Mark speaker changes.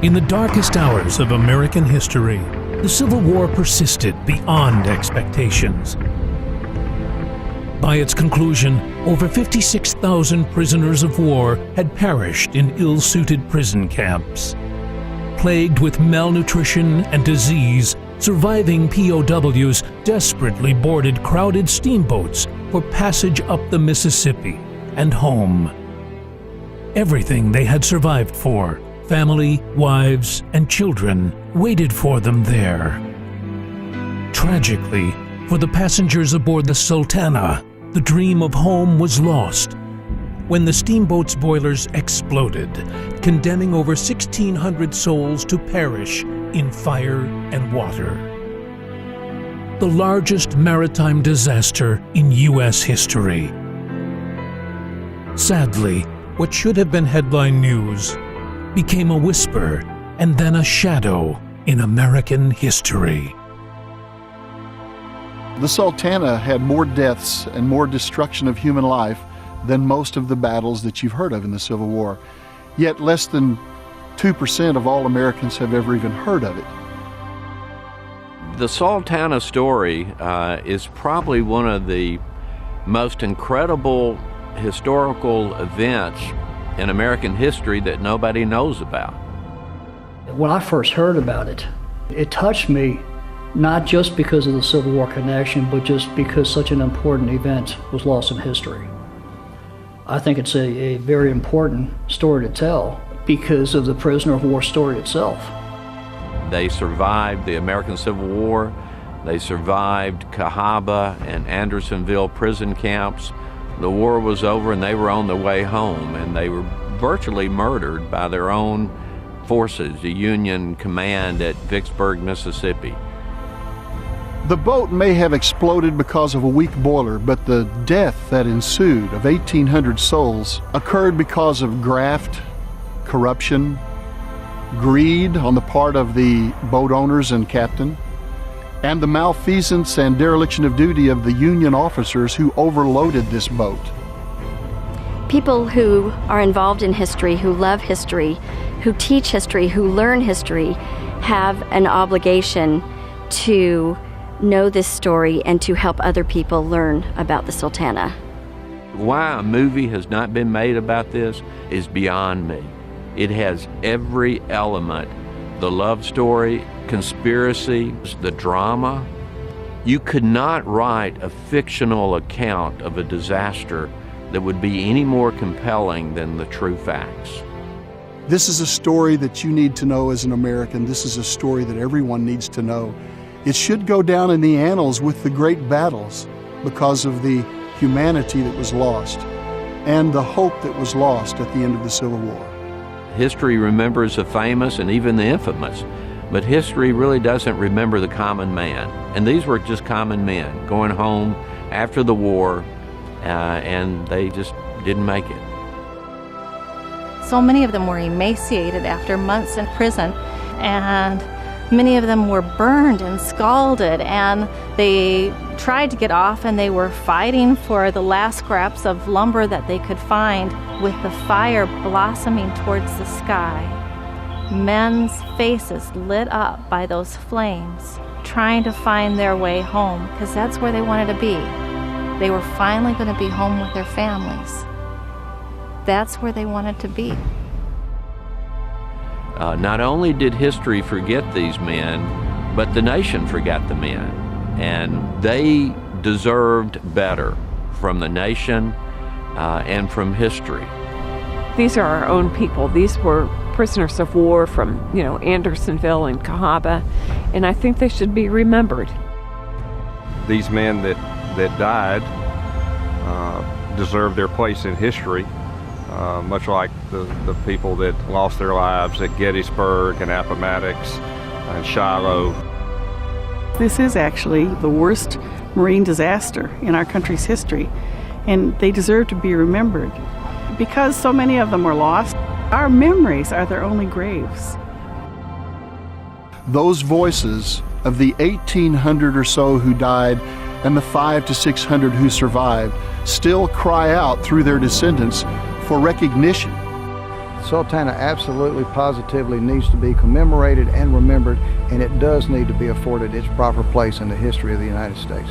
Speaker 1: In the darkest hours of American history, the Civil War persisted beyond expectations. By its conclusion, over 56,000 prisoners of war had perished in ill-suited prison camps. Plagued with malnutrition and disease, surviving POWs desperately boarded crowded steamboats for passage up the Mississippi and home. Everything they had survived for, family, wives, and children, waited for them there. Tragically, for the passengers aboard the Sultana, the dream of home was lost when the steamboat's boilers exploded, condemning over 1,600 souls to perish in fire and water. The largest maritime disaster in U.S. history. Sadly, what should have been headline news became a whisper and then a shadow in American history.
Speaker 2: The Sultana had more deaths and more destruction of human life than most of the battles that you've heard of in the Civil War. Yet less than 2% of all Americans have ever even heard of it.
Speaker 3: The Sultana story is probably one of the most incredible historical events in American history that nobody knows about.
Speaker 4: When I first heard about it, it touched me, not just because of the Civil War connection, but just because such an important event was lost in history. I think it's a very important story to tell because of the prisoner of war story itself.
Speaker 3: They survived the American Civil War. They survived Cahaba and Andersonville prison camps. The war was over and they were on their way home, and they were virtually murdered by their own forces, the Union command at Vicksburg, Mississippi.
Speaker 2: The boat may have exploded because of a weak boiler, but the death that ensued of 1,800 souls occurred because of graft, corruption, greed on the part of the boat owners and captain, and the malfeasance and dereliction of duty of the Union officers who overloaded this boat.
Speaker 5: People who are involved in history, who love history, who teach history, who learn history, have an obligation to know this story and to help other people learn about the Sultana.
Speaker 3: Why a movie has not been made about this is beyond me. It has every element, the love story, conspiracy, the drama. You could not write a fictional account of a disaster that would be any more compelling than the true facts.
Speaker 2: This is a story that you need to know as an American. This is a story that everyone needs to know. It should go down in the annals with the great battles because of the humanity that was lost and the hope that was lost at the end of the Civil War.
Speaker 3: History remembers the famous and even the infamous, but history really doesn't remember the common man. And these were just common men going home after the war, and they just didn't make it.
Speaker 6: So many of them were emaciated after months in prison, and many of them were burned and scalded, and they tried to get off, and they were fighting for the last scraps of lumber that they could find with the fire blossoming towards the sky. Men's faces lit up by those flames, trying to find their way home, because that's where they wanted to be. They were finally going to be home with their families. That's where they wanted to be.
Speaker 3: Not only did history forget these men, but the nation forgot the men. And they deserved better from the nation and from history.
Speaker 7: These are our own people. These were prisoners of war from, Andersonville and Cahaba, and I think they should be remembered.
Speaker 8: These men that died deserve their place in history. Much like the people that lost their lives at Gettysburg and Appomattox and Shiloh.
Speaker 9: This is actually the worst marine disaster in our country's history, and they deserve to be remembered. Because so many of them were lost, our memories are their only graves.
Speaker 2: Those voices of the 1,800 or so who died and the 500 to 600 who survived still cry out through their descendants for recognition.
Speaker 10: Sultana absolutely, positively needs to be commemorated and remembered, and it does need to be afforded its proper place in the history of the United States.